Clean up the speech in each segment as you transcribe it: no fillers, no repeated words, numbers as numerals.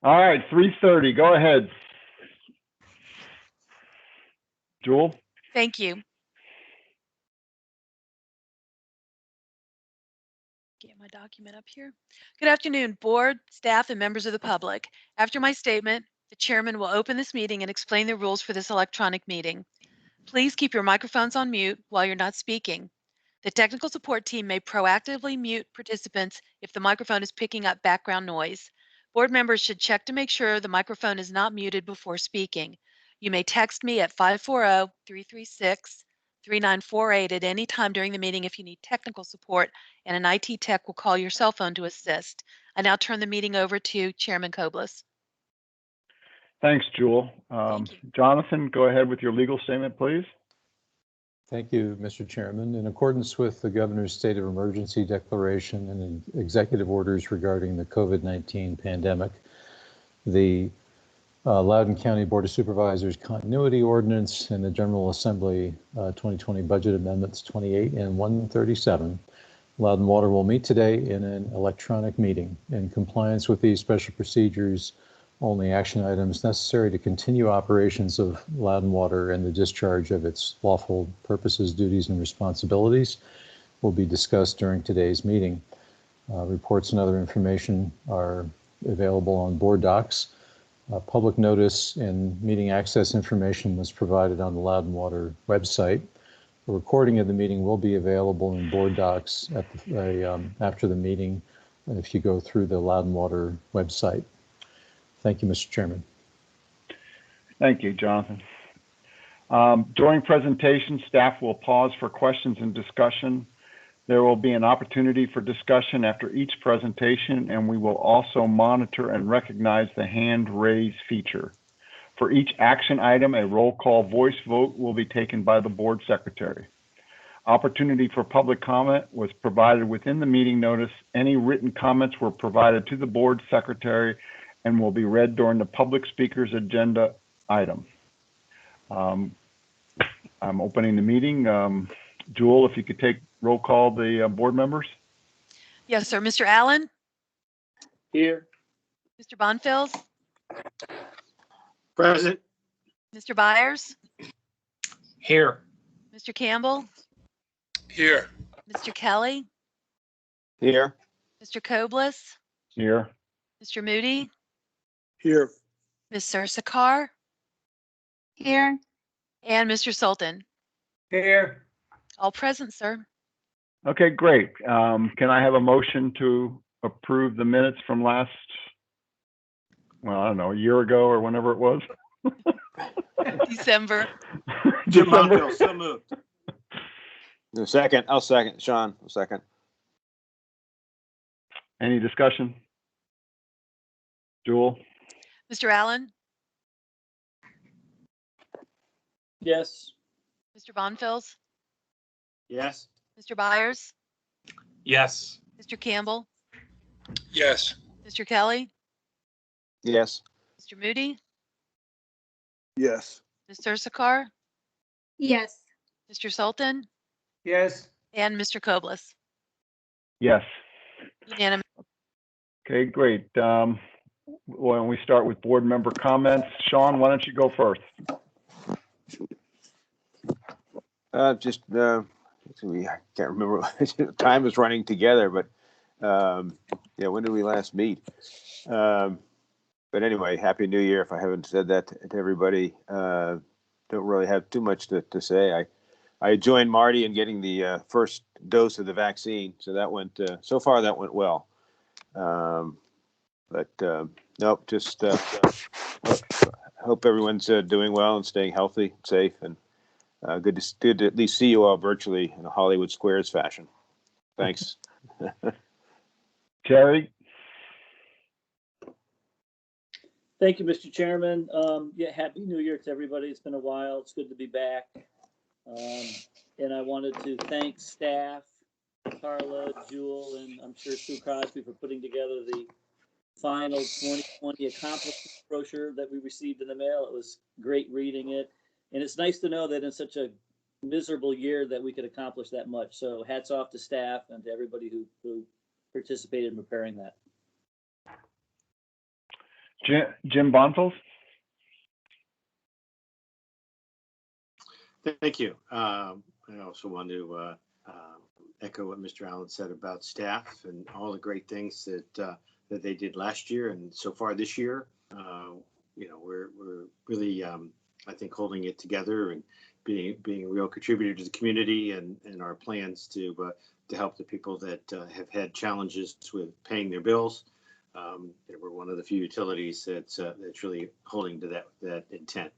All right, 3:30. Go ahead. Jewel? Thank you. Get my document up here. Good afternoon, board, staff, and members of the public. After my statement, the chairman will open this meeting and explain the rules for this electronic meeting. Please keep your microphones on mute while you're not speaking. The technical support team may proactively mute participants if the microphone is picking up background noise. Board members should check to make sure the microphone is not muted before speaking. You may text me at 540-336-3948 at any time during the meeting if you need technical support, and an IT tech will call your cell phone to assist. I now turn the meeting over to Chairman Kobliss. Thanks, Jewel. Thank you. Jonathan, go ahead with your legal statement, please. Thank you, Mr. Chairman. In accordance with the Governor's State of Emergency Declaration and executive orders regarding the COVID-19 pandemic, the Loudoun County Board of Supervisors Continuity Ordinance and the General Assembly 2020 Budget Amendments 28 and 137, Loudoun Water will meet today in an electronic meeting. In compliance with these special procedures, only action items necessary to continue operations of Loudoun Water and the discharge of its lawful purposes, duties, and responsibilities will be discussed during today's meeting. Reports and other information are available on board docs. Public notice and meeting access information was provided on the Loudoun Water website. A recording of the meeting will be available in board docs at after the meeting if you go through the Loudoun Water website. Thank you, Mr. Chairman. Thank you, Jonathan. During presentation, staff will pause for questions and discussion. There will be an opportunity for discussion after each presentation, and we will also monitor and recognize the hand raise feature. For each action item, a roll call voice vote will be taken by the board secretary. Opportunity for public comment was provided within the meeting notice. Any written comments were provided to the board secretary and will be read during the public speaker's agenda item. I'm opening the meeting. Jewel, if you could take roll call the board members. Yes, sir. Mr. Allen? Here. Mr. Bonfils? Present. Mr. Byers? Here. Mr. Campbell? Here. Mr. Kelly? Here. Mr. Kobliss? Here. Mr. Moody? Here. Ms. Sursakar? Here. And Mr. Sultan? Here. All present, sir. Okay, great. Can I have a motion to approve the minutes from last, well, I don't know, a year ago or whenever it was? December. December. So moved. No, second. I'll second. Sean, I'll second. Any discussion? Jewel? Mr. Allen? Yes. Mr. Bonfils? Yes. Mr. Byers? Yes. Mr. Campbell? Yes. Mr. Kelly? Yes. Mr. Moody? Yes. Ms. Sursakar? Yes. Mr. Sultan? Yes. And Mr. Kobliss? Yes. Unanimous. Okay, great. Why don't we start with board member comments? Sean, why don't you go first? I can't remember. Time is running together, but yeah, when did we last meet? But anyway, Happy New Year. If I haven't said that to everybody, don't really have too much to say. I joined Marty in getting the first dose of the vaccine, so that went so far that went well. But nope, just hope everyone's doing well and staying healthy, safe, and good to at least see you all virtually in a Hollywood Squares fashion. Thanks. Terry? Thank you, Mr. Chairman. Yeah, Happy New Year to everybody. It's been a while. It's good to be back. And I wanted to thank staff, Carla, Jewel, and I'm sure Sue Crosby for putting together the final 2020 accomplishment brochure that we received in the mail. It was great reading it. And it's nice to know that in such a miserable year that we could accomplish that much. So hats off to staff and to everybody who participated in preparing that. Jim Bonfils? Thank you. I also want to echo what Mr. Allen said about staff and all the great things that they did last year and so far this year. We're really, I think, holding it together and being a real contributor to the community and our plans to help the people that have had challenges with paying their bills. We're one of the few utilities that's really holding to that intent.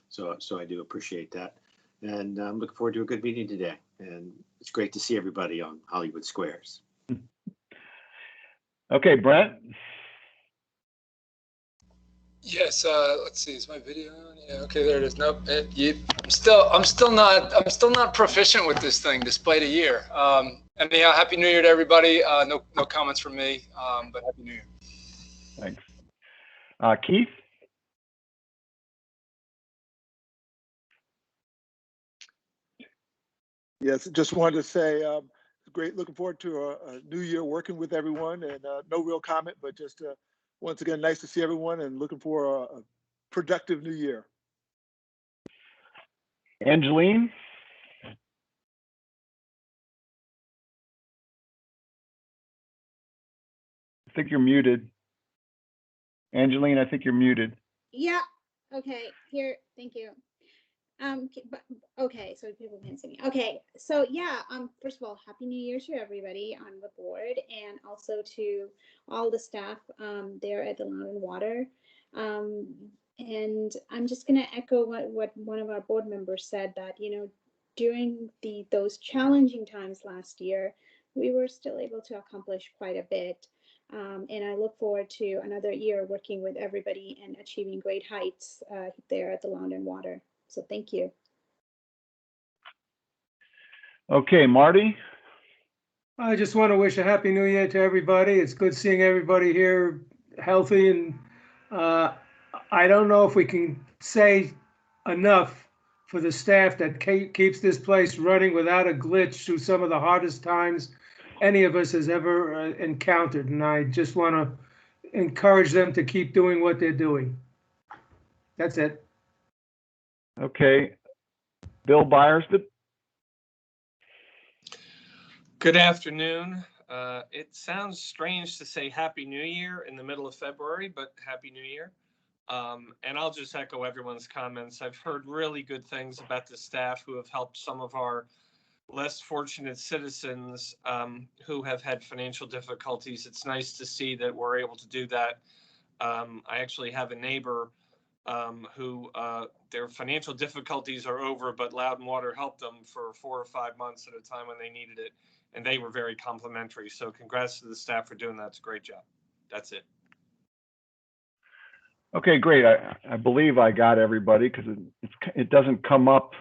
So I do appreciate that. And I'm looking forward to a good meeting today. And it's great to see everybody on Hollywood Squares. Okay, Brent? Yes, let's see, is my video on? Yeah, okay, there it is. Nope. I'm still not proficient with this thing despite a year. Anyhow, Happy New Year to everybody. No comments from me, but Happy New Year. Thanks. Keith? Yes, just wanted to say, great, looking forward to a new year working with everyone, and no real comment, but just once again, nice to see everyone and looking for a productive new year. Angeline? I think you're muted. Angeline, I think you're muted. Yeah. Okay. Here. Thank you. Okay, so people can see me. Okay, so yeah, first of all, Happy New Year to everybody on the board and also to all the staff there at the Loud and Water. And I'm just gonna echo what one of our board members said, that, during those challenging times last year, we were still able to accomplish quite a bit. And I look forward to another year working with everybody and achieving great heights there at the Loud and Water. So thank you. Okay, Marty? I just want to wish a Happy New Year to everybody. It's good seeing everybody here healthy. And I don't know if we can say enough for the staff that keeps this place running without a glitch through some of the hardest times any of us has ever encountered. And I just want to encourage them to keep doing what they're doing. That's it. Okay. Bill Byers? Good afternoon. It sounds strange to say Happy New Year in the middle of February, but Happy New Year. And I'll just echo everyone's comments. I've heard really good things about the staff who have helped some of our less fortunate citizens who have had financial difficulties. It's nice to see that we're able to do that. I actually have a neighbor who their financial difficulties are over, but Loud and Water helped them for 4 or 5 months at a time when they needed it. And they were very complimentary. So congrats to the staff for doing that. It's a great job. That's it. Okay, great. I believe I got everybody, because it doesn't come up.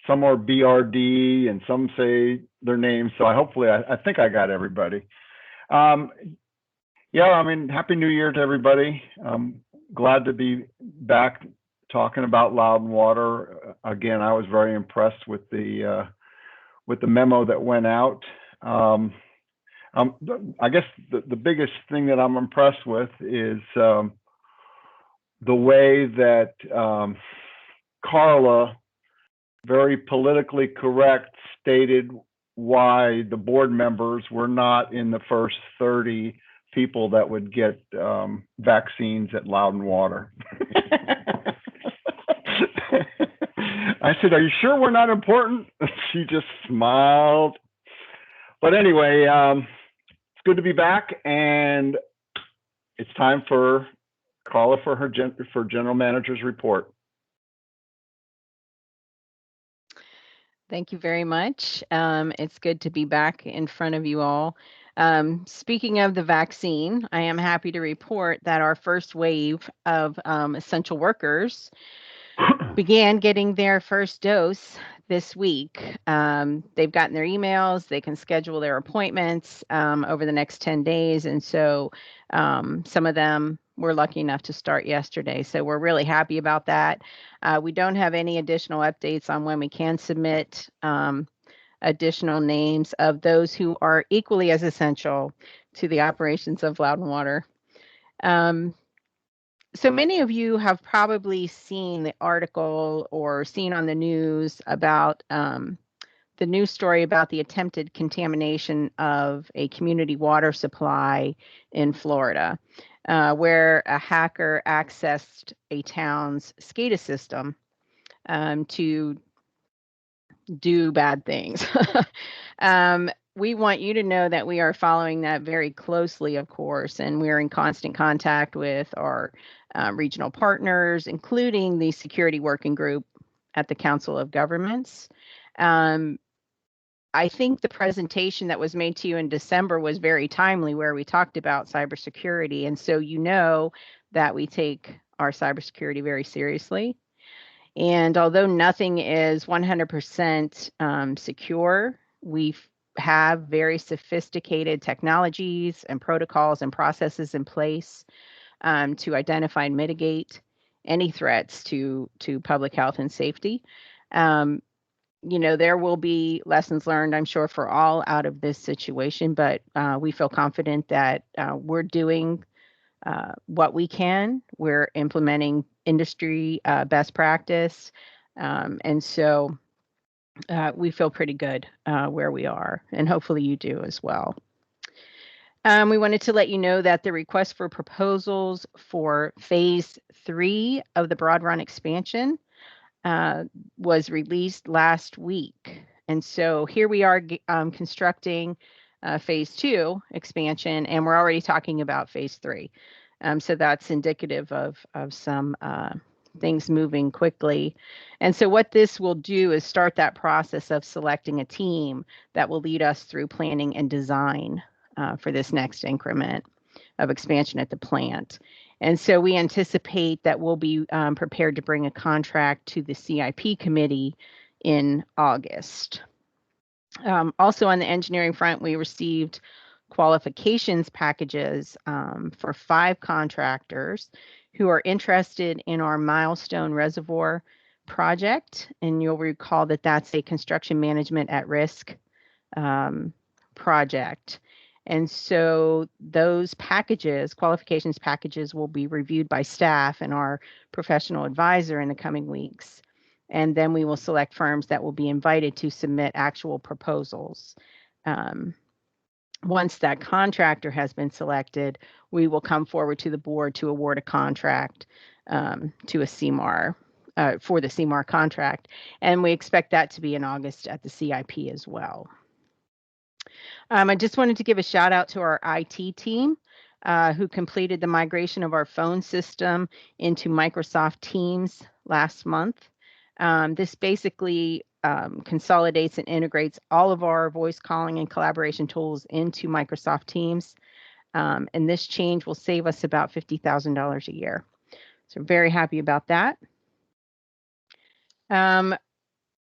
Some are BRD and some say their names. So I think I got everybody. Yeah, I mean, Happy New Year to everybody. Glad to be back talking about Loud and Water. Again, I was very impressed with the memo that went out. I guess the biggest thing that I'm impressed with is the way that Carla, very politically correct, stated why the board members were not in the first 30 people that would get vaccines at Loud and Water. I said, "Are you sure we're not important?" She just smiled. But anyway, it's good to be back, and it's time for Carla for her general manager's report. Thank you very much. It's good to be back in front of you all. Speaking of the vaccine, I am happy to report that our first wave of essential workers began getting their first dose this week. They've gotten their emails, they can schedule their appointments over the next 10 days. And so some of them were lucky enough to start yesterday. So we're really happy about that. We don't have any additional updates on when we can submit additional names of those who are equally as essential to the operations of Loud and Water. So many of you have probably seen the article or seen on the news about the news story about the attempted contamination of a community water supply in Florida, where a hacker accessed a town's SCADA system to do bad things. We want you to know that we are following that very closely, of course, and we're in constant contact with our regional partners, including the Security Working Group at the Council of Governments. I think the presentation that was made to you in December was very timely, where we talked about cybersecurity. And so you know that we take our cybersecurity very seriously. And although nothing is 100% secure, we have very sophisticated technologies and protocols and processes in place to identify and mitigate any threats to public health and safety. You know, there will be lessons learned, I'm sure, for all out of this situation, but we feel confident that we're doing what we can. We're implementing industry best practice. And so we feel pretty good where we are, and hopefully you do as well. We wanted to let you know that the request for proposals for phase 3 of the Broad Run expansion was released last week. And so here we are constructing phase 2 expansion, and we're already talking about phase 3. So that's indicative of some things moving quickly. And so what this will do is start that process of selecting a team that will lead us through planning and design for this next increment of expansion at the plant. And so we anticipate that we'll be prepared to bring a contract to the CIP committee in August. Also on the engineering front, we received qualifications packages for 5 contractors who are interested in our Milestone Reservoir project. And you'll recall that that's a construction management at risk project. And so those packages, qualifications packages, will be reviewed by staff and our professional advisor in the coming weeks. And then we will select firms that will be invited to submit actual proposals. Once that contractor has been selected, we will come forward to the board to award a contract to a CMAR for the CMAR contract. And we expect that to be in August at the CIP as well. I just wanted to give a shout out to our IT team who completed the migration of our phone system into Microsoft Teams last month. This basically consolidates and integrates all of our voice calling and collaboration tools into Microsoft Teams. And this change will save us about $50,000 a year. So I'm very happy about that.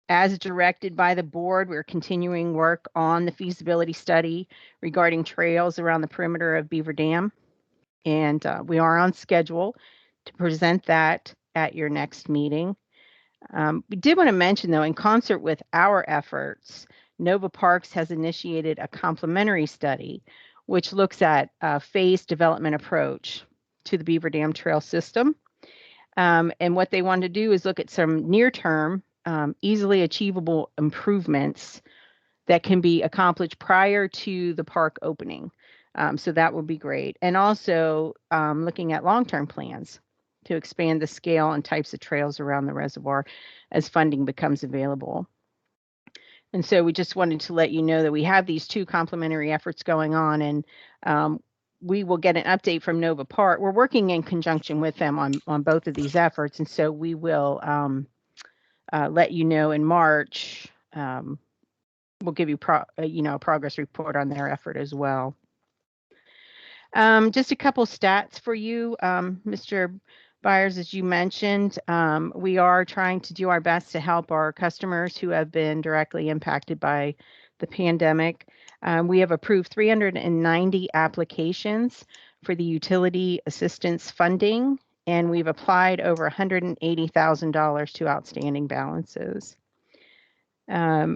As directed by the board, we're continuing work on the feasibility study regarding trails around the perimeter of Beaver Dam. And we are on schedule to present that at your next meeting. We did want to mention, though, in concert with our efforts, Nova Parks has initiated a complementary study, which looks at a phased development approach to the Beaver Dam Trail system. And what they want to do is look at some near-term, easily achievable improvements that can be accomplished prior to the park opening. So that would be great. And also looking at long-term plans to expand the scale and types of trails around the reservoir as funding becomes available. And so we just wanted to let you know that we have these 2 complementary efforts going on, and we will get an update from Nova Park. We're working in conjunction with them on both of these efforts, and so we will let you know in March. We'll give you a progress report on their effort as well. Just a couple stats for you, Mr. Byers, as you mentioned, we are trying to do our best to help our customers who have been directly impacted by the pandemic. We have approved 390 applications for the utility assistance funding, and we've applied over $180,000 to outstanding balances.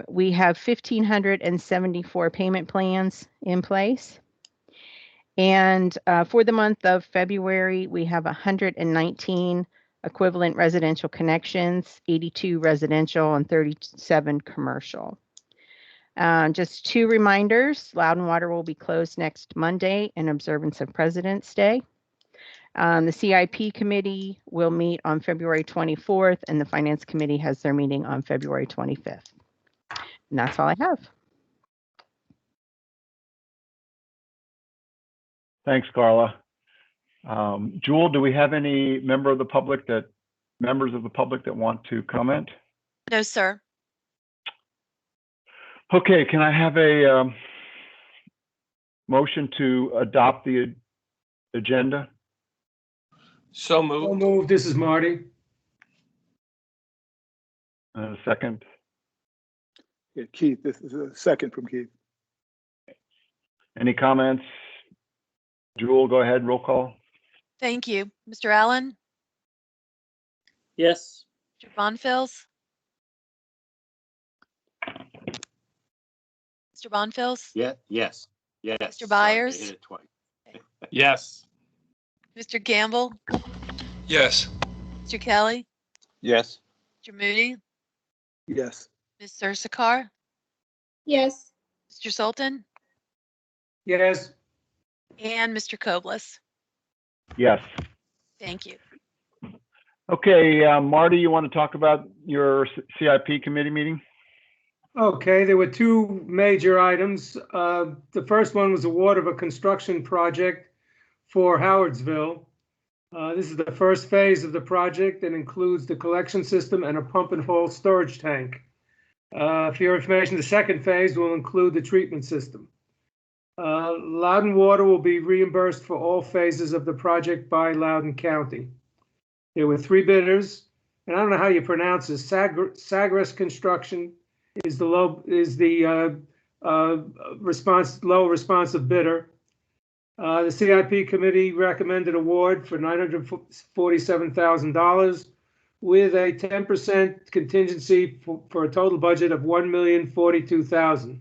We have 1,574 payment plans in place. And for the month of February, we have 119 equivalent residential connections, 82 residential and 37 commercial. Just 2 reminders, Loudon Water will be closed next Monday in observance of President's Day. The CIP committee will meet on February 24th, and the Finance Committee has their meeting on February 25th. And that's all I have. Thanks, Carla. Jewel, do we have any members of the public that want to comment? No, sir. Okay, can I have a motion to adopt the agenda? So So moved. moved. This is Marty. A second. Yeah, Keith, this is a second from Keith. Any comments? Jewel, go ahead, roll call. Thank you. Mr. Allen, Yes. Mr. Bonfils, Mr. Bonfils, Yeah, yes. Mr. Sorry, I Byers? hit it twice. Yes. Mr. Gamble, Yes. Mr. Kelly, Yes. Mr. Moody, Yes. Ms. Sursakar, Yes. Mr. Sultan, Yes. and Mr. Koblis. Yes. Thank you. Okay, Marty, you want to talk about your CIP committee meeting? Okay, there were 2 major items. The first one was award of a construction project for Howardsville. This is the first phase of the project and includes the collection system and a pump and haul storage tank. For your information, the second phase will include the treatment system. Loudoun Water will be reimbursed for all phases of the project by Loudoun County. There were 3 bidders, and I don't know how you pronounce this. Sagres Construction is the low responsive bidder. The CIP committee recommended award for $947,000 with a 10% contingency for a total budget of $1,042,000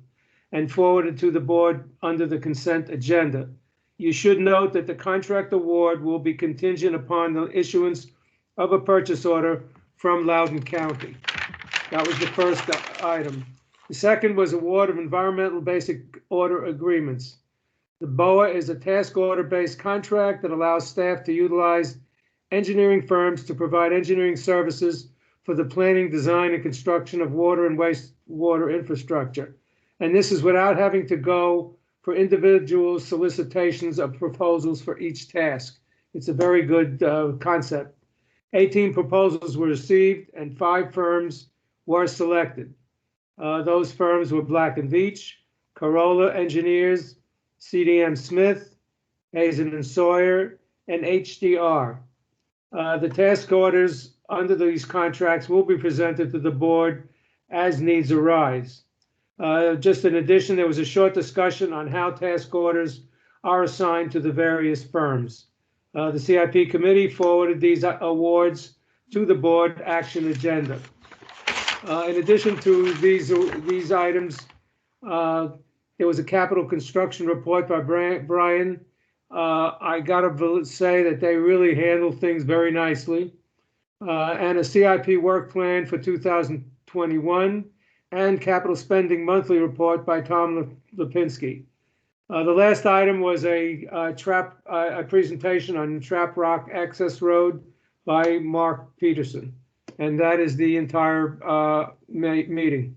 and forwarded to the board under the consent agenda. You should note that the contract award will be contingent upon the issuance of a purchase order from Loudoun County. That was the first item. The second was award of environmental basic order agreements. The BOA is a task order-based contract that allows staff to utilize engineering firms to provide engineering services for the planning, design, and construction of water and wastewater infrastructure. And this is without having to go for individual solicitations of proposals for each task. It's a very good concept. 18 proposals were received and 5 firms were selected. Those firms were Black & Veatch, Corolla Engineers, CDM Smith, Hazen & Sawyer, and HDR. The task orders under these contracts will be presented to the board as needs arise. Just in addition, there was a short discussion on how task orders are assigned to the various firms. The CIP committee forwarded these awards to the board action agenda. In addition to these items, there was a capital construction report by Brian. I gotta say that they really handled things very nicely. And a CIP work plan for 2021 and capital spending monthly report by Tom Lipinski. The last item was a presentation on Trap Rock Access Road by Mark Peterson. And that is the entire meeting.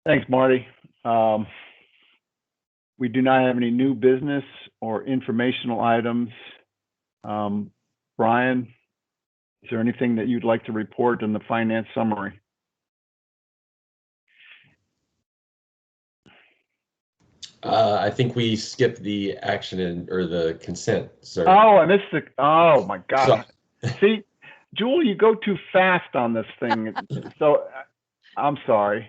Thanks, Marty. We do not have any new business or informational items. Brian, is there anything that you'd like to report in the finance summary? I think we skipped the action or the consent, sir. Oh, I missed the, oh my God. So, See, Jewel, you go too fast on this thing. So I'm sorry.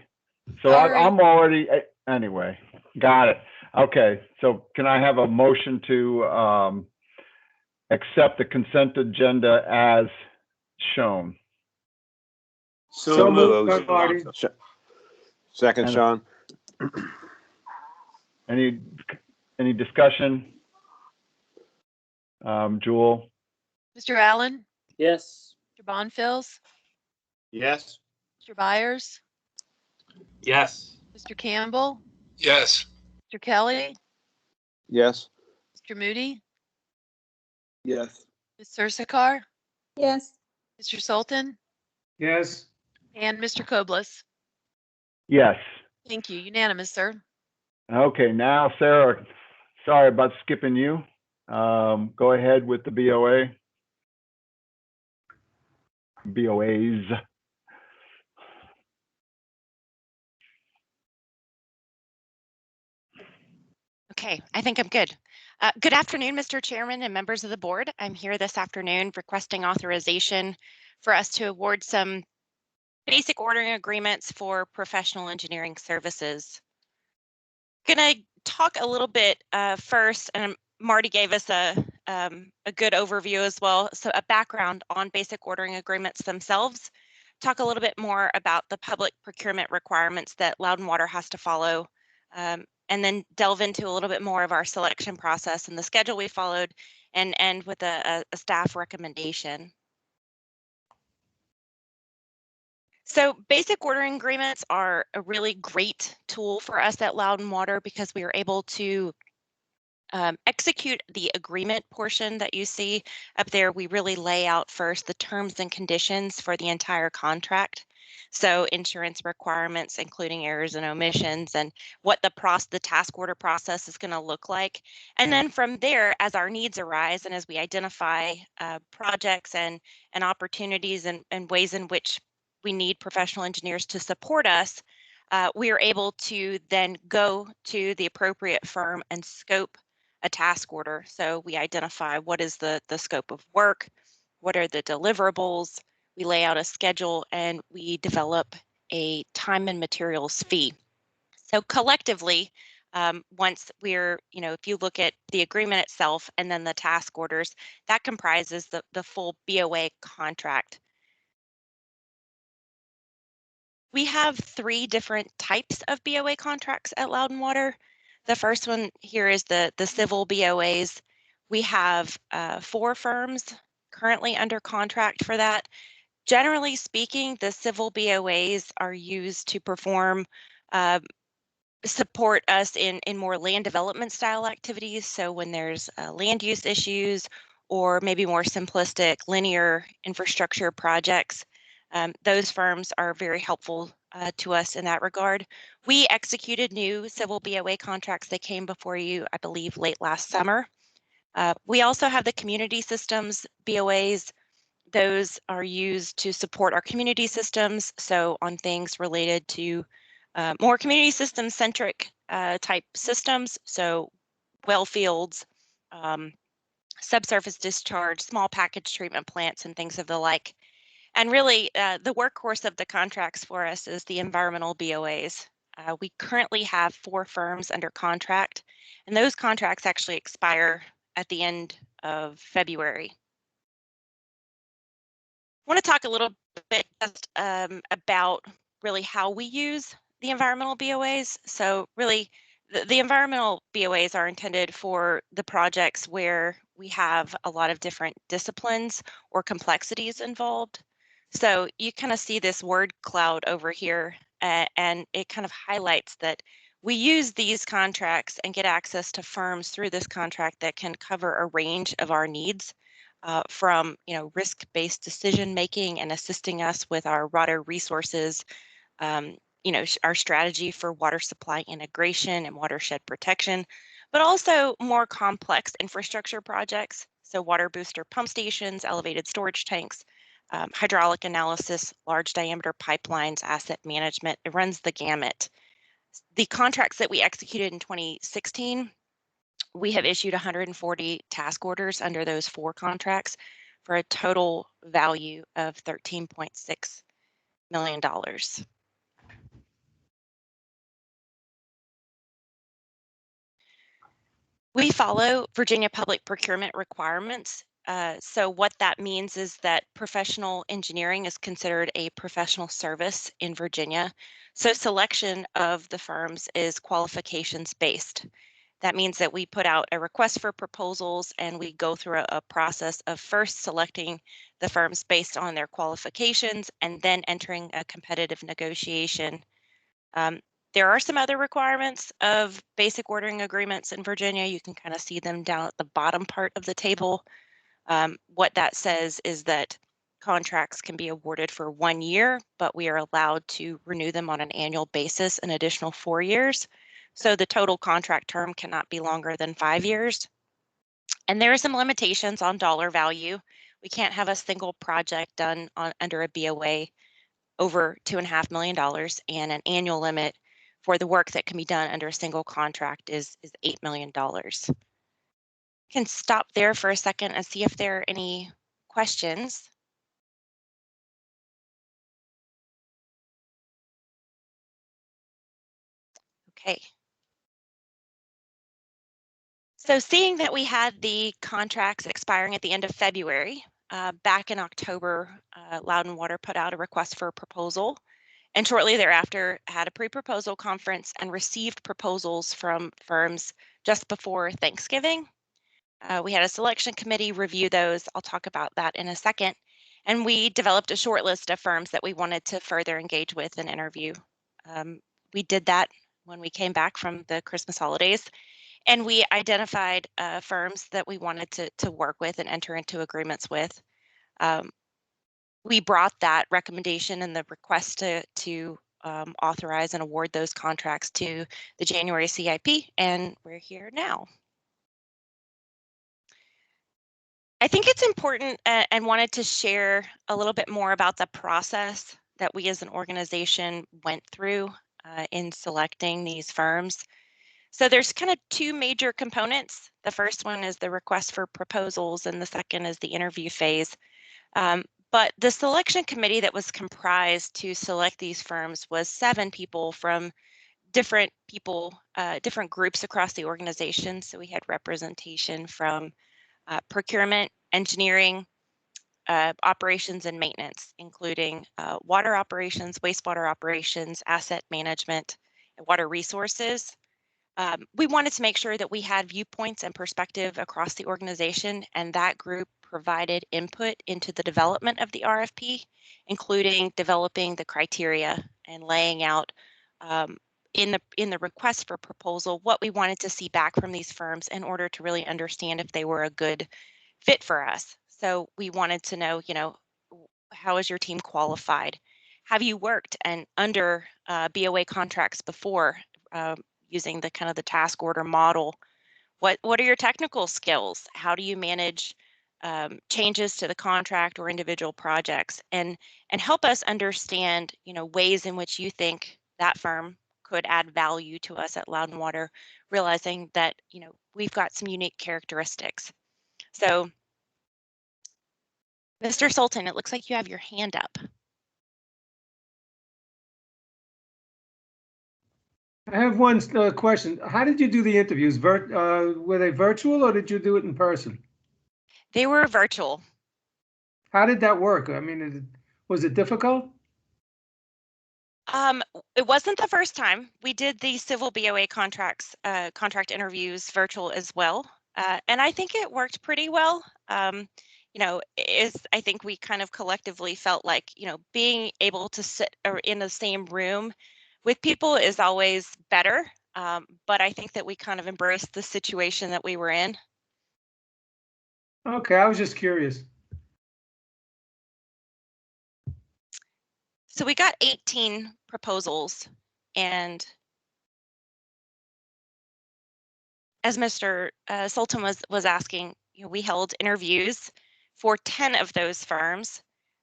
So Sorry. I'm already, anyway, got it. Okay, so can I have a motion to accept the consent agenda as shown? So moved by Marty. Second, And- Sean. Any discussion? Jewel? Mr. Allen, Yes. Mr. Bonfils, Yes. Mr. Byers, Yes. Mr. Campbell, Yes. Mr. Kelly, Yes. Mr. Moody, Yes. Ms. Sursakar, Yes. Mr. Sultan, Yes. and Mr. Koblis. Yes. Thank you. Unanimous, sir. Okay, now Sarah, sorry about skipping you. Go ahead with the BOAs. Okay, I think I'm good. Good afternoon, Mr. Chairman and members of the board. I'm here this afternoon requesting authorization for us to award some basic ordering agreements for professional engineering services. Gonna talk a little bit first, and Marty gave us a good overview as well. So a background on basic ordering agreements themselves. Talk a little bit more about the public procurement requirements that Loudon Water has to follow, and then delve into a little bit more of our selection process and the schedule we followed, and end with a staff recommendation. So basic ordering agreements are a really great tool for us at Loudon Water because we are able to execute the agreement portion that you see up there. We really lay out first the terms and conditions for the entire contract. So insurance requirements, including errors and omissions, and what the task order process is going to look like. And then from there, as our needs arise and as we identify projects and opportunities and ways in which we need professional engineers to support us, we are able to then go to the appropriate firm and scope a task order. So we identify what is the scope of work, what are the deliverables, we lay out a schedule, and we develop a time and materials fee. So collectively, once we're, if you look at the agreement itself and then the task orders, that comprises the full BOA contract. We have 3 different types of BOA contracts at Loudon Water. The first one here is the civil BOAs. We have 4 firms currently under contract for that. Generally speaking, the civil BOAs are used to perform, support us in more land development style activities. So when there's land use issues or maybe more simplistic linear infrastructure projects, those firms are very helpful to us in that regard. We executed new civil BOA contracts that came before you, I believe, late last summer. We also have the community systems BOAs. Those are used to support our community systems. So on things related to more community system centric type systems. So well fields, subsurface discharge, small package treatment plants, and things of the like. And really, the workhorse of the contracts for us is the environmental BOAs. We currently have 4 firms under contract, and those contracts actually expire at the end of February. I want to talk a little bit just about really how we use the environmental BOAs. So really, the environmental BOAs are intended for the projects where we have a lot of different disciplines or complexities involved. So you kind of see this word cloud over here, and it kind of highlights that we use these contracts and get access to firms through this contract that can cover a range of our needs. From risk-based decision making and assisting us with our water resources, our strategy for water supply integration and watershed protection, but also more complex infrastructure projects. So water booster pump stations, elevated storage tanks, hydraulic analysis, large diameter pipelines, asset management. It runs the gamut. The contracts that we executed in 2016, we have issued 140 task orders under those 4 contracts for a total value of $13.6 million. We follow Virginia public procurement requirements So what that means is that professional engineering is considered a professional service in Virginia. So selection of the firms is qualifications based. That means that we put out a request for proposals and we go through a process of first selecting the firms based on their qualifications and then entering a competitive negotiation. There are some other requirements of basic ordering agreements in Virginia. You can kind of see them down at the bottom part of the table. What that says is that contracts can be awarded for 1 year, but we are allowed to renew them on an annual basis an additional 4 years. So the total contract term cannot be longer than 5 years. And there are some limitations on dollar value. We can't have a single project done under a BOA over $2.5 million, and an annual limit for the work that can be done under a single contract is $8 million. Can stop there for a second and see if there are any questions. Okay. So seeing that we had the contracts expiring at the end of February, back in October, Loudon Water put out a request for a proposal, and shortly thereafter had a pre-proposal conference and received proposals from firms just before Thanksgiving. We had a selection committee review those. I'll talk about that in a second. And we developed a short list of firms that we wanted to further engage with and interview. We did that when we came back from the Christmas holidays, and we identified firms that we wanted to work with and enter into agreements with. We brought that recommendation and the request to authorize and award those contracts to the January CIP, and we're here now. I think it's important and wanted to share a little bit more about the process that we as an organization went through in selecting these firms. So there's kind of two major components. The first one is the request for proposals, and the second is the interview phase. But the selection committee that was comprised to select these firms was 7 people from different groups across the organization. So we had representation from procurement, engineering, operations and maintenance, including water operations, wastewater operations, asset management, and water resources. We wanted to make sure that we had viewpoints and perspective across the organization, and that group provided input into the development of the RFP, including developing the criteria and laying out in the request for proposal what we wanted to see back from these firms in order to really understand if they were a good fit for us. So we wanted to know, how is your team qualified? Have you worked under BOA contracts before, using the kind of the task order model? What are your technical skills? How do you manage changes to the contract or individual projects? And help us understand, ways in which you think that firm could add value to us at Loudon Water, realizing that, we've got some unique characteristics. So, Mr. Sultan, it looks like you have your hand up. I have one question. How did you do the interviews? Were they virtual or did you do it in person? They were virtual. How did that work? I mean, was it difficult? It wasn't the first time. We did the civil BOA contract interviews virtual as well. And I think it worked pretty well. I think we kind of collectively felt like, being able to sit in the same room with people is always better. But I think that we kind of embraced the situation that we were in. Okay, I was just curious. So we got 18 proposals, and as Mr. Sultan was asking, we held interviews for 10 of those firms.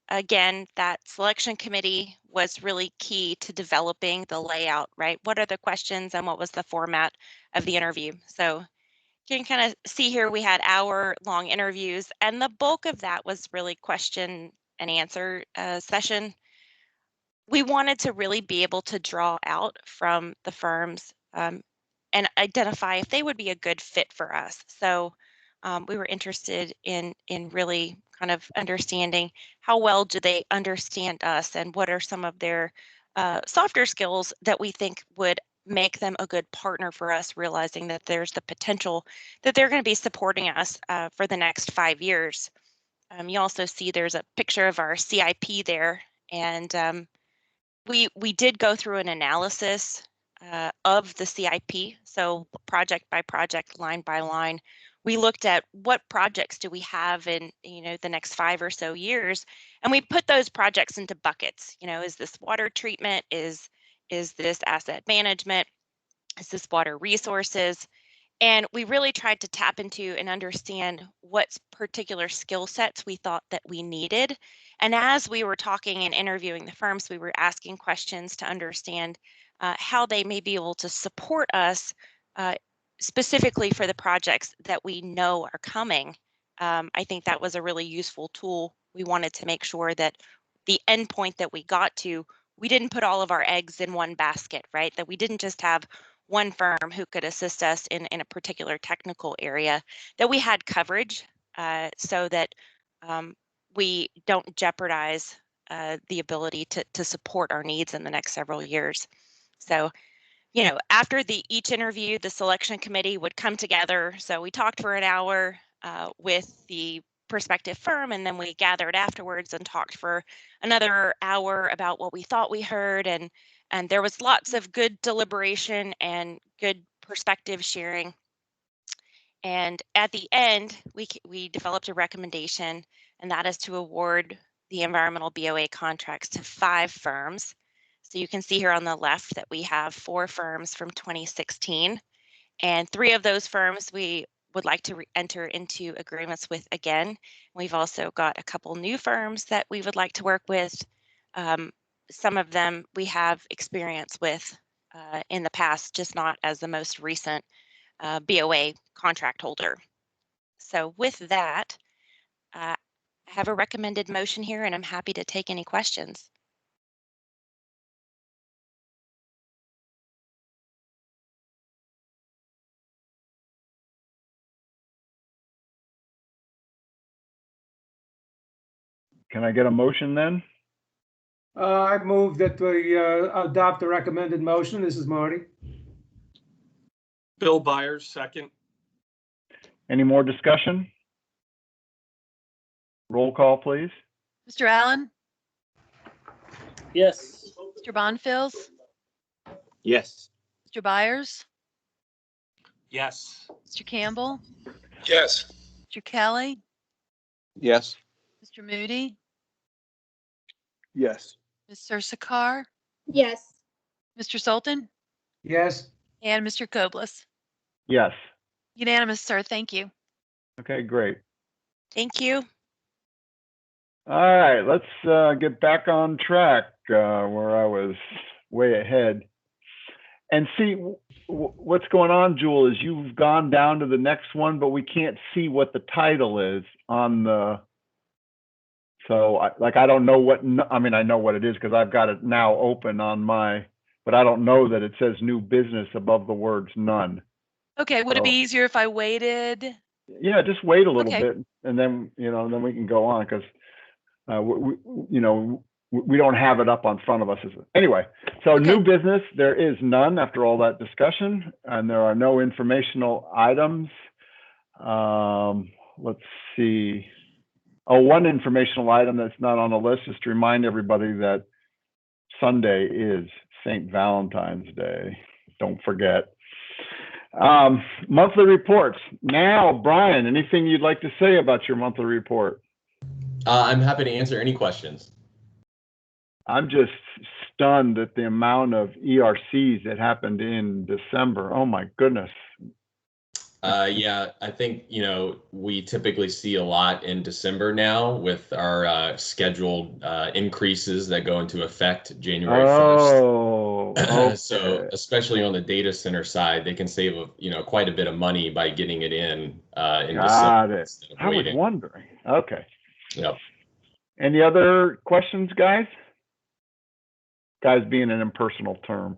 Again, that selection committee was really key to developing the layout, right? What are the questions and what was the format of the interview? So you can kind of see here we had hour-long interviews, and the bulk of that was really question and answer session. We wanted to really be able to draw out from the firms and identify if they would be a good fit for us. So we were interested in really kind of understanding how well do they understand us and what are some of their softer skills that we think would make them a good partner for us, realizing that there's the potential that they're going to be supporting us for the next 5 years. You also see there's a picture of our CIP there, and we did go through an analysis of the CIP, so project by project, line by line. We looked at what projects do we have in the next 5 or so years, and we put those projects into buckets. Is this water treatment? Is this asset management? Is this water resources? And we really tried to tap into and understand what particular skill sets we thought that we needed. And as we were talking and interviewing the firms, we were asking questions to understand how they may be able to support us specifically for the projects that we know are coming. I think that was a really useful tool. We wanted to make sure that the endpoint that we got to, we didn't put all of our eggs in one basket, right? That we didn't just have one firm who could assist us in a particular technical area, that we had coverage so that we don't jeopardize the ability to support our needs in the next several years. So, after each interview, the selection committee would come together. So we talked for an hour with the prospective firm, and then we gathered afterwards and talked for another hour about what we thought we heard. And there was lots of good deliberation and good perspective sharing. And at the end, we developed a recommendation, and that is to award the environmental BOA contracts to 5 firms. So you can see here on the left that we have 4 firms from 2016, and 3 of those firms we would like to enter into agreements with again. We've also got a couple new firms that we would like to work with. Some of them we have experience with in the past, just not as the most recent BOA contract holder. So with that, I have a recommended motion here, and I'm happy to take any questions. Can I get a motion then? I move that we adopt the recommended motion. This is Marty. Bill Byers, second. Any more discussion? Roll call, please. Mr. Allen, Yes. Mr. Bonfils, Yes. Mr. Byers, Yes. Mr. Campbell, Yes. Mr. Kelly, Yes. Mr. Moody, Yes. Ms. Sursakar, Yes. Mr. Sultan, Yes. and Mr. Koblis. Yes. Unanimous, sir. Thank you. Okay, great. Thank you. All right, let's get back on track where I was way ahead. And see, what's going on, Jewel, is you've gone down to the next one, but we can't see what the title is on the, so I don't know what, I mean, I know what it is because I've got it now open on my, but I don't know that it says new business above the words none. Okay, would it be So- easier if I waited? Yeah, just wait a little Okay. bit and then, then we can go on because, we don't have it up on front of us. Anyway, so Okay. new business, there is none after all that discussion, and there are no informational items. Let's see. Oh, one informational item that's not on the list is to remind everybody that Sunday is St. Valentine's Day. Don't forget. Monthly reports. Now, Brian, anything you'd like to say about your monthly report? I'm happy to answer any questions. I'm just stunned at the amount of ERCs that happened in December. Oh my goodness. Yeah, I think, we typically see a lot in December now with our scheduled increases that go into effect January 1st. Oh, okay. So especially on the data center side, they can save, quite a bit of money by getting it in Got December it. instead of I was waiting. wondering. Okay. Yep. Any other questions, guys? Guys being an impersonal term.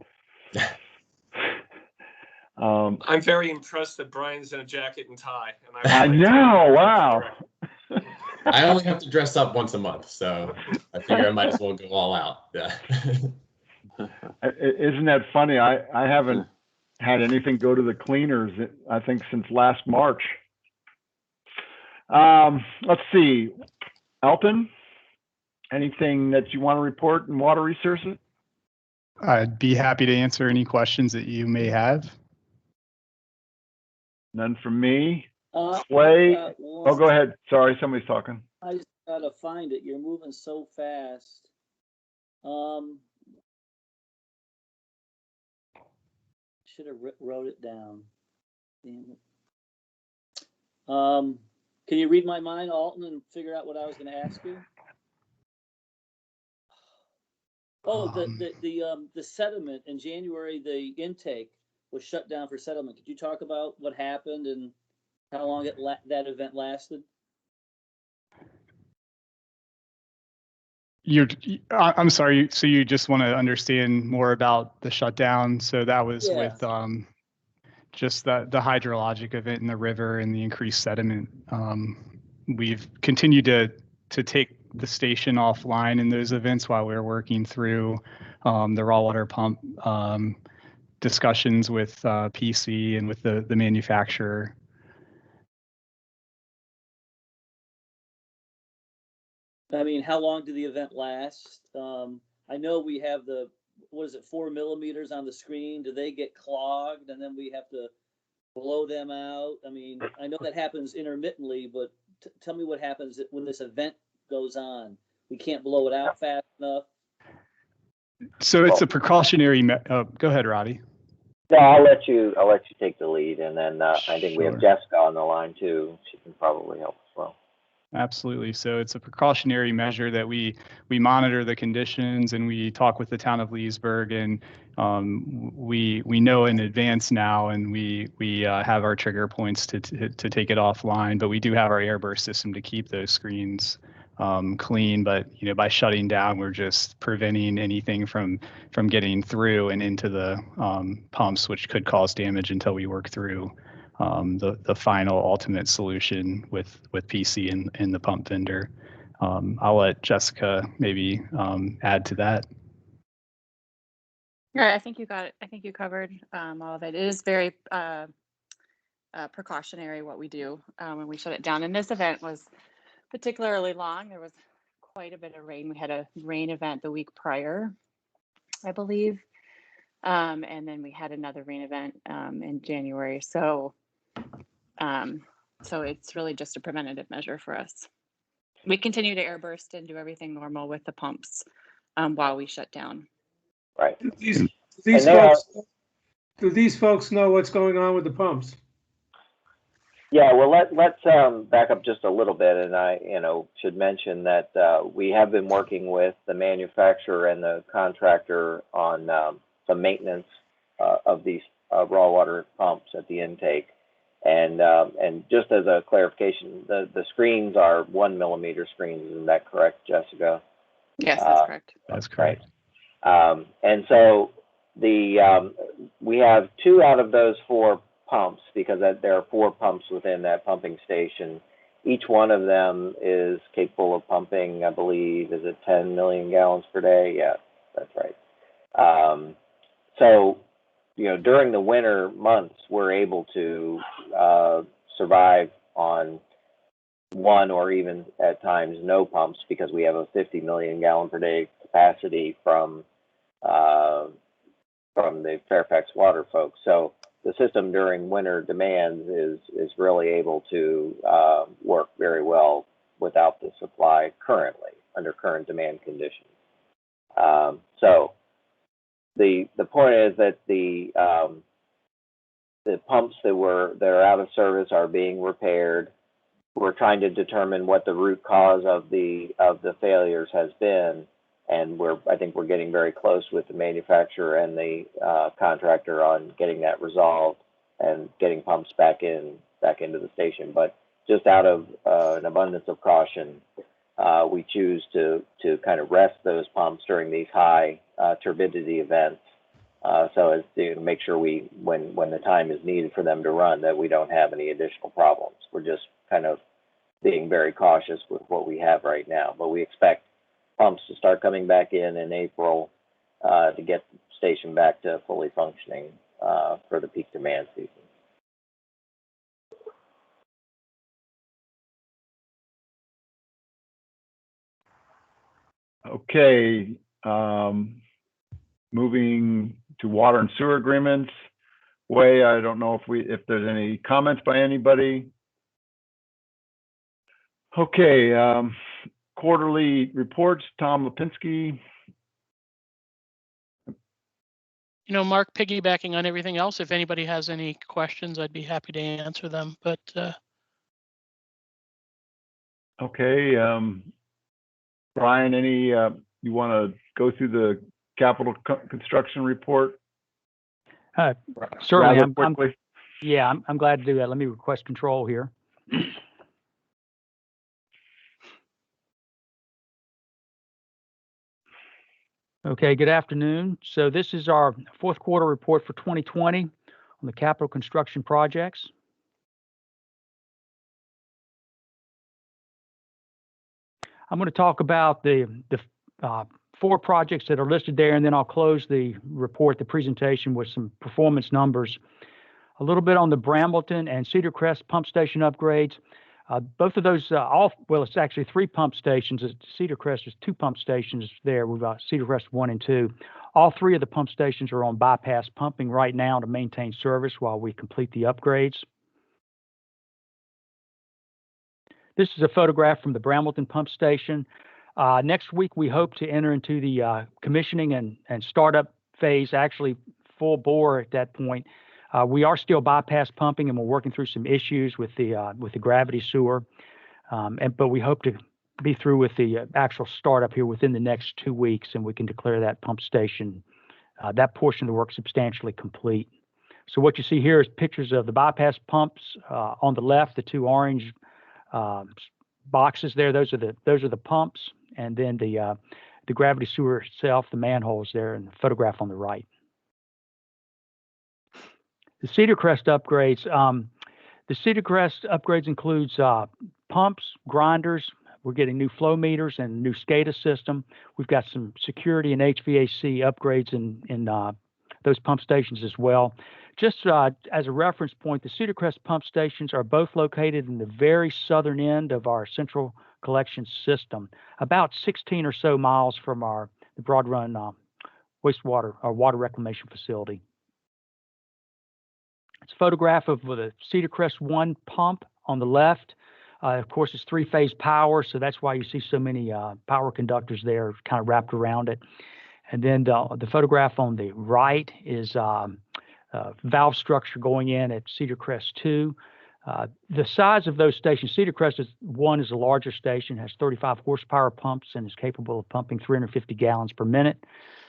I'm very impressed that Brian's in a jacket and tie. And I know, wow. I only have to dress up once a month, so I figure I might as well go all out. Yeah. Isn't that funny? I haven't had anything go to the cleaners, I think, since last March. Let's see. Elton, anything that you want to report in water resources? I'd be happy to answer any questions that you may have. None from me. Clay, oh, go ahead. Sorry, somebody's talking. I just gotta find it. You're moving so fast. Should have wrote it down. Damn it. Can you read my mind, Alton, and figure out what I was going to ask you? Oh, the sediment in January, the intake was shut down for settlement. Could you talk about what happened and how long that event lasted? I'm sorry. So you just want to understand more about the shutdown? So that was with just the hydrologic event in the river and the increased sediment. We've continued to take the station offline in those events while we're working through the raw water pump discussions with PC and with the manufacturer. I mean, how long did the event last? I know we have 4 millimeters on the screen. Do they get clogged and then we have to blow them out? I mean, I know that happens intermittently, but tell me what happens when this event goes on. We can't blow it out fast enough. So it's a precautionary. Go ahead, Robbie. No, I'll let you take the lead, and then I think we have Jessica on the line too. She can probably help as well. Absolutely. So it's a precautionary measure that we monitor the conditions and we talk with the town of Leesburg, and we know in advance now, and we have our trigger points to take it offline. But we do have our airburst system to keep those screens clean. But by shutting down, we're just preventing anything from getting through and into the pumps, which could cause damage until we work through the final ultimate solution with PC and the pump vendor. I'll let Jessica maybe add to that. Yeah, I think you got it. I think you covered all of it. It is very precautionary what we do when we shut it down. And this event was particularly long. There was quite a bit of rain. We had a rain event the week prior, I believe. And then we had another rain event in January. So it's really just a preventative measure for us. We continue to airburst and do everything normal with the pumps while we shut down. Right. Do these folks know what's going on with the pumps? Yeah, well, let's back up just a little bit, and I should mention that we have been working with the manufacturer and the contractor on some maintenance of these raw water pumps at the intake. And just as a clarification, the screens are 1 millimeter screens. Isn't that correct, Jessica? Yes, that's correct. That's correct. Right. And so we have 2 out of those 4 pumps, because there are 4 pumps within that pumping station. Each one of them is capable of pumping, I believe, is it 10 million gallons per day? Yeah, that's right. So during the winter months, we're able to survive on 1 or even at times no pumps, because we have a 50 million gallon per day capacity from the Fairfax Water folks. So the system during winter demands is really able to work very well without the supply currently under current demand conditions. So the point is that the pumps that are out of service are being repaired. We're trying to determine what the root cause of the failures has been, and I think we're getting very close with the manufacturer and the contractor on getting that resolved and getting pumps back into the station. But just out of an abundance of caution, we choose to kind of rest those pumps during these high turbidity events So as to make sure when the time is needed for them to run, that we don't have any additional problems. We're just kind of being very cautious with what we have right now. But we expect pumps to start coming back in April to get the station back to fully functioning for the peak demand season. Okay, moving to water and sewer agreements. Way, I don't know if there's any comments by anybody. Okay, quarterly reports, Tom Lipinski. You know, Mark, piggybacking on everything else, if anybody has any questions, I'd be happy to answer them. But Okay, Brian, any you want to go through the capital construction report? Certainly, rather quickly? I'm glad to do that. Let me request control here. Okay, good afternoon. So this is our fourth quarter report for 2020 on the capital construction projects. I'm going to talk about the 4 projects that are listed there, and then I'll close the report, the presentation, with some performance numbers. A little bit on the Brambleton and Cedar Crest pump station upgrades. Both of those, well, it's actually 3 pump stations. Cedar Crest is 2 pump stations there. We've got Cedar Crest 1 and 2. All 3 of the pump stations are on bypass pumping right now to maintain service while we complete the upgrades. This is a photograph from the Brambleton pump station. Next week, we hope to enter into the commissioning and startup phase, actually full bore at that point. We are still bypass pumping, and we're working through some issues with the gravity sewer. But we hope to be through with the actual startup here within the next 2 weeks, and we can declare that pump station, that portion of the work, substantially complete. So what you see here is pictures of the bypass pumps on the left, the 2 orange boxes there. Those are the pumps, and then the gravity sewer itself, the manholes there, and the photograph on the right. The Cedar Crest upgrades. The Cedar Crest upgrades includes pumps, grinders. We're getting new flow meters and a new SCADA system. We've got some security and HVAC upgrades in those pump stations as well. Just as a reference point, the Cedar Crest pump stations are both located in the very southern end of our central collection system, about 16 or so miles from the Broad Run wastewater or water reclamation facility. It's a photograph of the Cedar Crest 1 pump on the left. Of course, it's 3-phase power, so that's why you see so many power conductors there kind of wrapped around it. And then the photograph on the right is valve structure going in at Cedar Crest 2. The size of those stations, Cedar Crest 1 is a larger station, has 35 horsepower pumps and is capable of pumping 350 gallons per minute.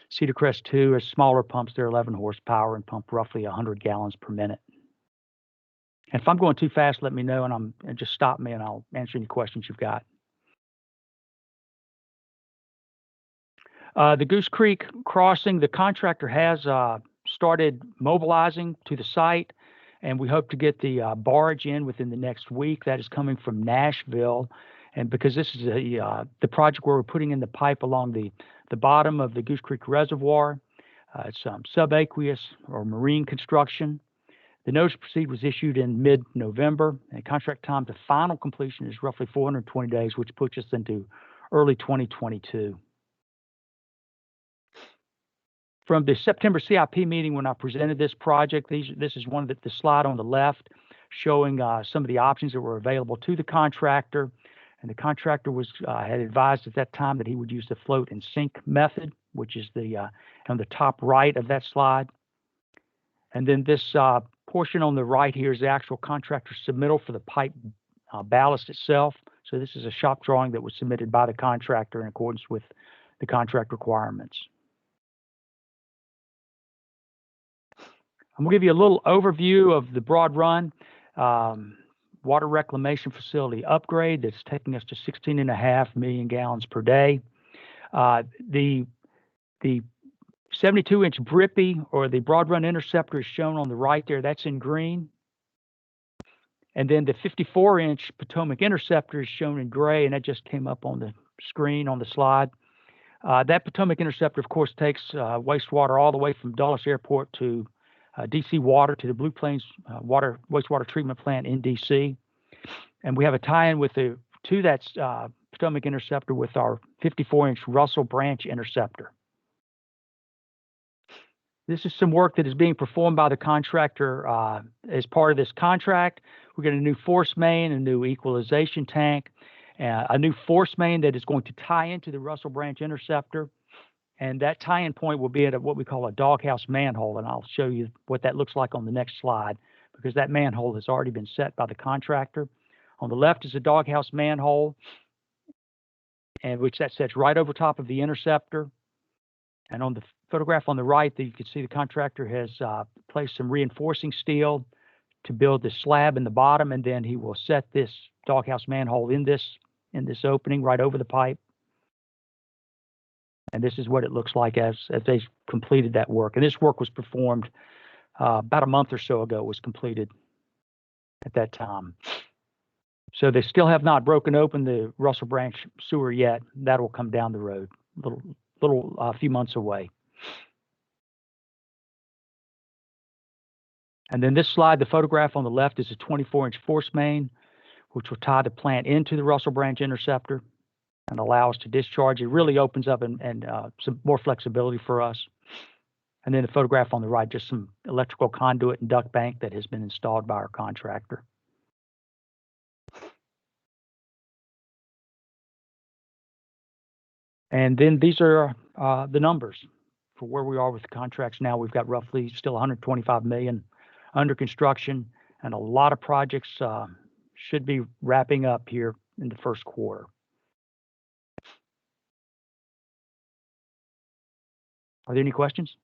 Cedar Crest 2 has smaller pumps. They're 11 horsepower and pump roughly 100 gallons per minute. And if I'm going too fast, let me know, and just stop me, and I'll answer any questions you've got. The Goose Creek crossing, the contractor has started mobilizing to the site, and we hope to get the barge in within the next week. That is coming from Nashville, and because this is the project where we're putting in the pipe along the bottom of the Goose Creek Reservoir. It's subaqueous or marine construction. The notice to proceed was issued in mid-November, and contract time to final completion is roughly 420 days, which puts us into early 2022. From the September CIP meeting when I presented this project, this is one of the slide on the left showing some of the options that were available to the contractor. And the contractor had advised at that time that he would use the float and sink method, which is on the top right of that slide. And then this portion on the right here is the actual contractor submittal for the pipe ballast itself. So this is a shop drawing that was submitted by the contractor in accordance with the contract requirements. I'm going to give you a little overview of the Broad Run water reclamation facility upgrade that's taking us to 16.5 million gallons per day. The 72-inch Brippy, or the Broad Run Interceptor, is shown on the right there. That's in green. And then the 54-inch Potomac Interceptor is shown in gray, and that just came up on the screen on the slide. That Potomac Interceptor, of course, takes wastewater all the way from Dulles Airport to DC Water, to the Blue Plains wastewater treatment plant in DC. And we have a tie-in to that Potomac Interceptor with our 54-inch Russell Branch Interceptor. This is some work that is being performed by the contractor as part of this contract. We're getting a new force main, a new equalization tank, a new force main that is going to tie into the Russell Branch Interceptor. And that tie-in point will be at what we call a doghouse manhole. And I'll show you what that looks like on the next slide, because that manhole has already been set by the contractor. On the left is a doghouse manhole, and which that sets right over top of the interceptor. And on the photograph on the right, you can see the contractor has placed some reinforcing steel to build the slab in the bottom, and then he will set this doghouse manhole in this opening right over the pipe. And this is what it looks like as they completed that work. And this work was performed about a month or so ago. It was completed at that time. So they still have not broken open the Russell Branch sewer yet. That will come down the road, a few months away. And then this slide, the photograph on the left is a 24-inch force main, which will tie the plant into the Russell Branch Interceptor and allow us to discharge. It really opens up and some more flexibility for us. And then the photograph on the right, just some electrical conduit and duct bank that has been installed by our contractor. And then these are the numbers for where we are with the contracts now. We've got roughly still $125 million under construction, and a lot of projects should be wrapping up here in the first quarter. Are there any questions?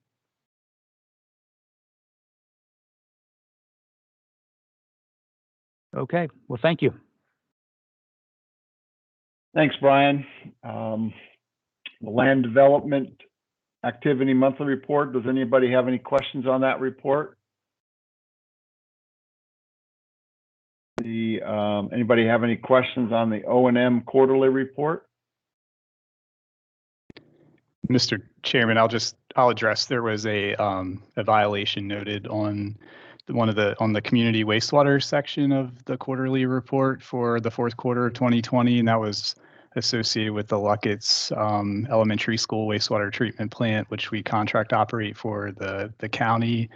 Okay, well, thank you. Thanks, Brian. The Land Development Activity Monthly Report. Does anybody have any questions on that report? Anybody have any questions on the O&M Quarterly Report? Mr. Chairman, I'll address. There was a violation noted on the community wastewater section of the quarterly report for the fourth quarter of 2020, and that was associated with the Luckett's Elementary School wastewater treatment plant, which we contract operate for the county.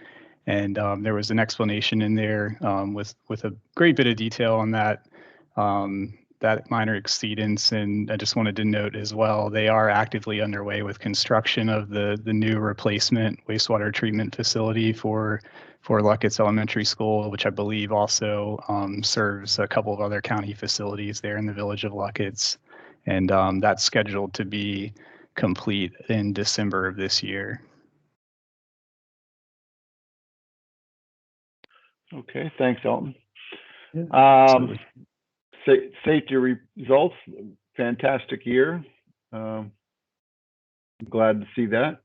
And there was an explanation in there with a great bit of detail on that minor exceedance. And I just wanted to note as well, they are actively underway with construction of the new replacement wastewater treatment facility for Luckett's Elementary School, which I believe also serves a couple of other county facilities there in the village of Luckett's. And that's scheduled to be complete in December of this year. Okay, thanks, Elton. Yeah, safety results, fantastic year. Glad to see that.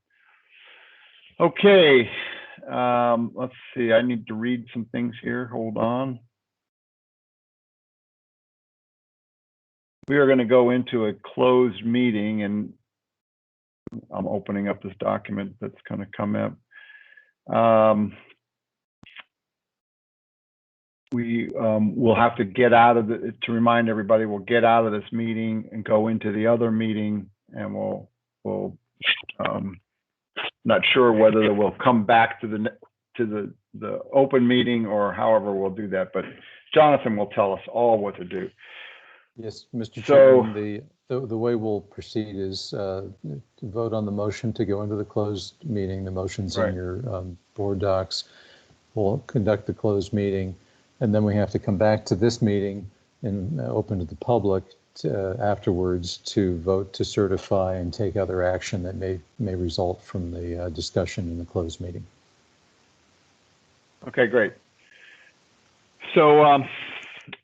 Okay, let's see. I need to read some things here. Hold on. We are going to go into a closed meeting, and I'm opening up this document that's going to come up. We will have to get out of to remind everybody, we'll get out of this meeting and go into the other meeting, and we'll not sure whether we'll come back to the open meeting or however we'll do that, but Jonathan will tell us all what to do. Yes, Mr. Chairman, the way we'll proceed is to vote on the motion to go into the closed meeting. The motion's in your board docs. We'll conduct the closed meeting, and then we have to come back to this meeting and open to the public afterwards to vote to certify and take other action that may result from the discussion in the closed meeting. Okay, great. So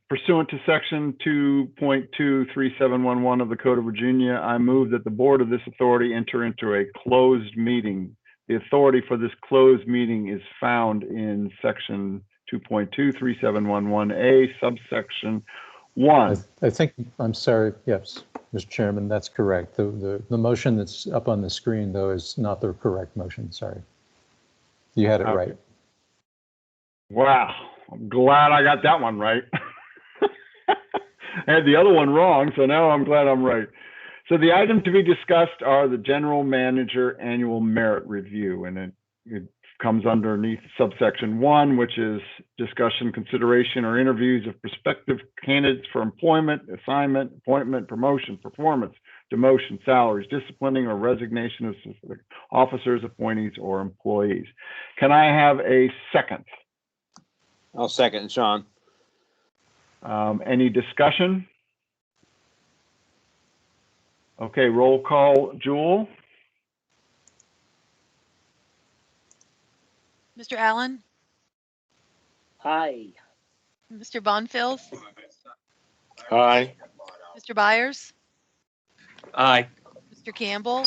pursuant to section 2.23711 of the Code of Virginia, I move that the board of this authority enter into a closed meeting The authority for this closed meeting is found in section 2.23711A, subsection 1. I think, I'm sorry, yes, Mr. Chairman, that's correct. The motion that's up on the screen, though, is not the correct motion, sorry. You had it Okay. right. Wow, I'm glad I got that one right. I had the other one wrong, so now I'm glad I'm right. So the items to be discussed are the general manager annual merit review, and it comes underneath subsection 1, which is discussion, consideration, or interviews of prospective candidates for employment, assignment, appointment, promotion, performance, demotion, salaries, disciplining, or resignation of specific officers, appointees, or employees. Can I have a second? I'll second, Sean. Any discussion? Okay, roll call. Jewel? Mr. Allen, Hi. Mr. Bonfils, Aye. Mr. Byers, Aye. Mr. Campbell,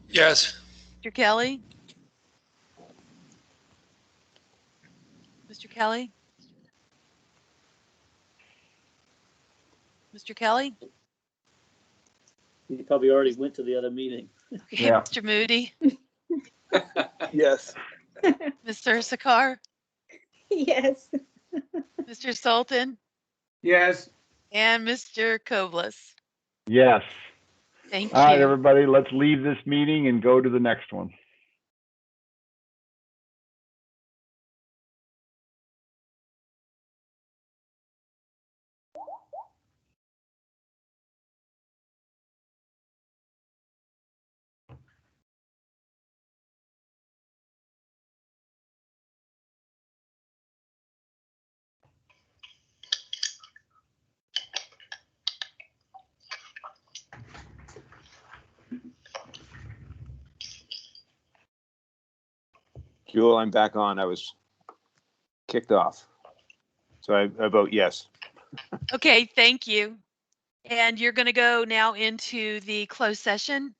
Yes. Mr. Kelly, Mr. Kelly, Mr. Kelly, He probably already went to the other meeting. okay, Yeah. Mr. Moody, Yes. Mr. Sakar, Yes. Mr. Sultan, Yes. and Mr. Kovlis. Yes. Thank All right, you. everybody, let's leave this meeting and go to the next one. Jewel, I'm back on. I was kicked off. So I vote yes. Okay, thank you. And you're going to go now into the closed session.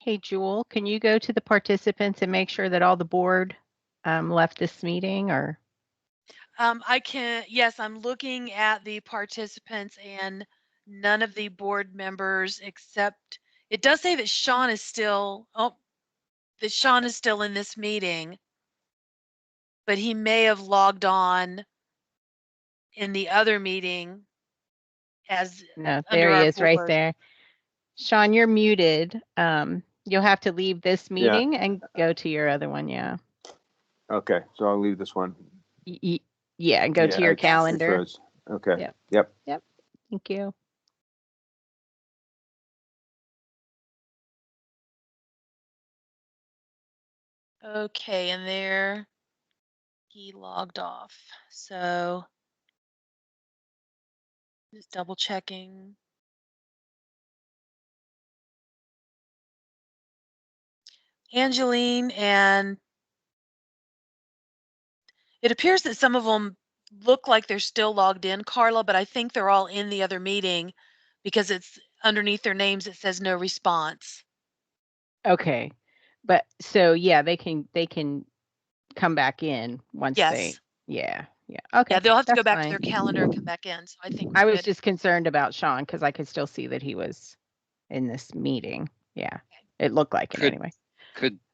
Hey, Jewel, can you go to the participants and make sure that all the board left this meeting, or? I can, yes, I'm looking at the participants and none of the board members except, it does say that Sean is still, that Sean is still in this meeting, but he may have logged on in the other meeting as No, under there he our is right board. there. Sean, you're muted. You'll have to leave this meeting and go to your other one. Yeah. Okay, so I'll leave this one. Yeah, and go to your it calendar. shows. Okay. Yep. Yep. Yep. Thank you. Okay, and there he logged off. So just double checking. Angeline, and it appears that some of them look like they're still logged in, Carla, but I think they're all in the other meeting because it's underneath their names, it says no response. Okay. But so yeah, they can come back in once they, Yes. yeah. Okay. Yeah, they'll have to go that's back to their fine. calendar and come back in. So I think I we're was good. just concerned about Sean because I could still see that he was in this meeting. Yeah. It looked like it anyway.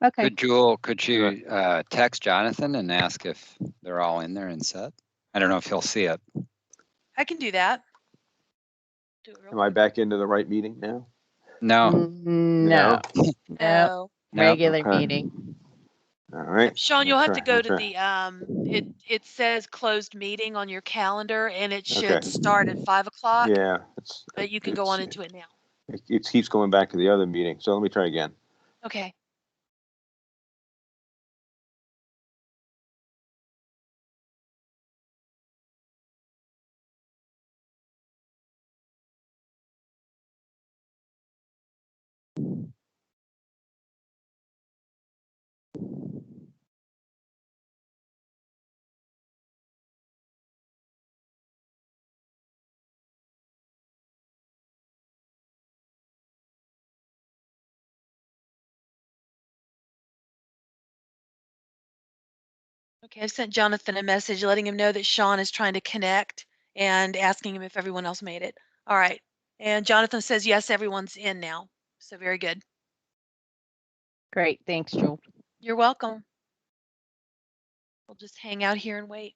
Okay. Jewel, could you text Jonathan and ask if they're all in there and set? I don't know if he'll see it. I can do that. Do it real Am I back into the right meeting now? No. No. No. Regular Okay. meeting. All right. Sean, you'll have to go to Try. the it says closed meeting on your calendar and it should Okay. start at 5 o'clock. Yeah, But you can go on into it now. it keeps going back to the other meeting. So let me try again. Okay. Okay, I've sent Jonathan a message letting him know that Sean is trying to connect and asking him if everyone else made it. All right. And Jonathan says, yes, everyone's in now. So very good. Great. Thanks, Jewel. You're welcome. We'll just hang out here and wait.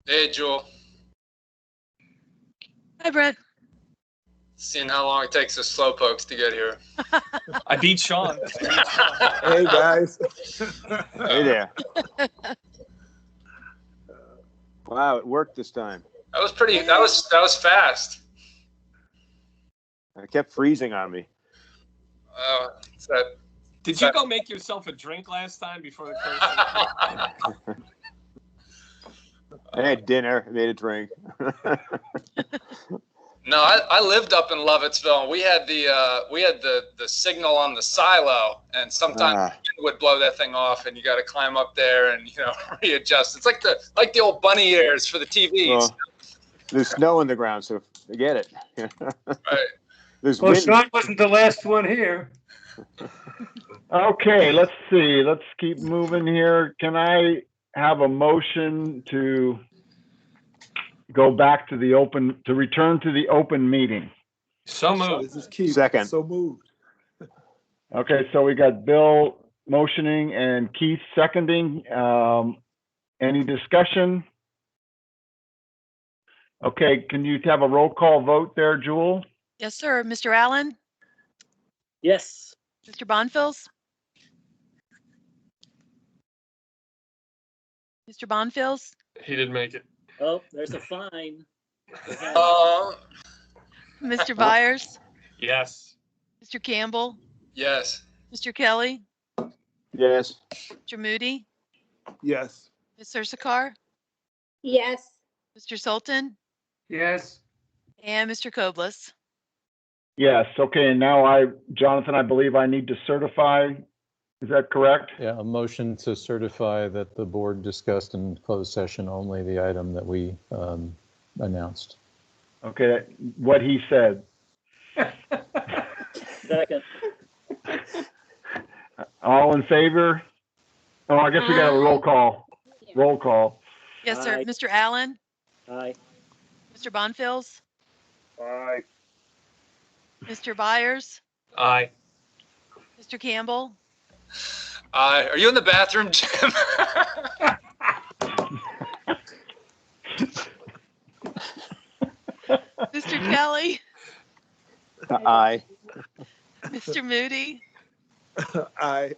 Hey, Jewel. Hi, Brent. Seeing how long it takes the slowpokes to get here. I beat Sean. Hey, guys. Hey there. Wow, it worked this time. That was pretty. That was fast. It kept freezing on me. It's that. Did you go make yourself a drink last time before the closing? I had dinner, I made a drink. No, I lived up in Lovettsville, and we had the signal on the silo, and sometimes the wind would blow that thing off, and you got to climb up there and readjust. It's like the old bunny ears for the TVs. Well, there's snow in the ground, so forget it. Right. There's Well, wind. Sean wasn't the last one here. Okay, let's see. Let's keep moving here. Can I have a motion to go back to return to the open meeting? So moved. This is Keith. Second. So moved. Okay, so we got Bill motioning and Keith seconding. Any discussion? Okay, can you have a roll call vote there, Jewel? Yes, sir. Mr. Allen, Yes. Mr. Bonfils, Mr. Bonfils, He didn't make it. Oh, there's a fine. Mr. Byers, Yes. Mr. Campbell, Yes. Mr. Kelly, Yes. Mr. Moody, Yes. Ms. Ursakar, Yes. Mr. Sultan, Yes. and Mr. Koblis. Yes, okay, and now Jonathan, I believe I need to certify. Is that correct? Yeah, a motion to certify that the board discussed in closed session only the item that we announced. Okay, what he said. Second. All in favor? Oh, I guess we got a roll call. Roll call. Yes, sir. Aye. Mr. Allen, Aye. Mr. Bonfils, Aye. Mr. Byers, Aye. Mr. Campbell, Are you in the bathroom, Jim? Mr. Kelly, Aye. Mr. Moody, Aye.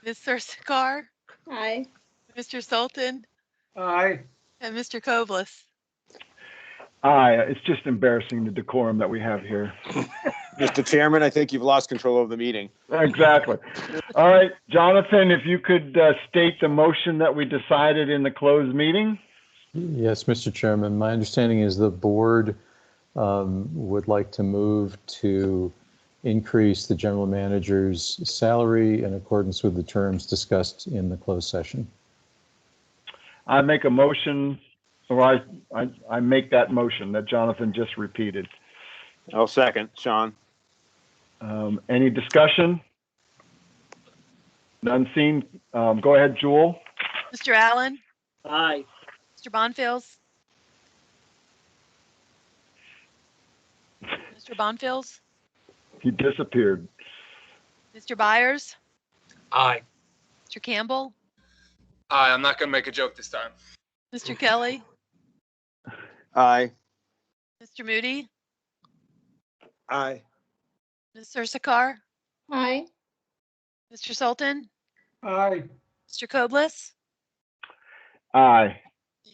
Ms. Ursakar, Aye. Mr. Sultan, Aye. and Mr. Koblis. Aye, it's just embarrassing the decorum that we have here. Mr. Chairman, I think you've lost control of the meeting. Exactly. All right, Jonathan, if you could state the motion that we decided in the closed meeting? Yes, Mr. Chairman, my understanding is the board would like to move to increase the general manager's salary in accordance with the terms discussed in the closed session. I make a motion, or I make that motion that Jonathan just repeated. I'll second, Sean. Any discussion? None seen. Go ahead, Jewel. Mr. Allen, Aye. Mr. Bonfils, Mr. Bonfils, He disappeared. Mr. Byers, Aye. Mr. Campbell, Aye, I'm not going to make a joke this time. Mr. Kelly, Aye. Mr. Moody, Aye. Ms. Ursakar, Aye. Mr. Sultan, Aye. Mr. Koblis. Aye.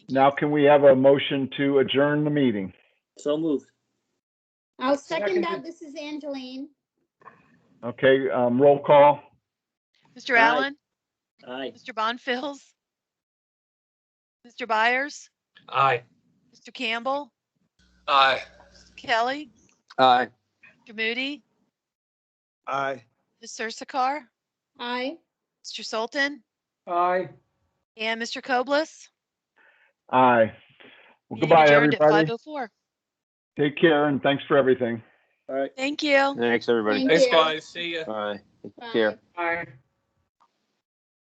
Now can we have a motion to adjourn the meeting? So moved. I'll second that. Seconded. This is Angeline. Okay, roll call. Mr. Aye. Allen, Aye. Mr. Bonfils, Mr. Byers, Aye. Mr. Campbell, Aye. Mr. Kelly, Aye. Mr. Moody, Aye. Ms. Ursakar, Aye. Mr. Sultan, Aye. and Mr. Koblis. Aye. Well, Meeting goodbye, adjourned at everybody. 5:04. Take care and thanks for everything. All right. Thank you. Thanks, everybody. Thank Thanks, you. guys. See ya. Bye. Take Bye. care. Aye.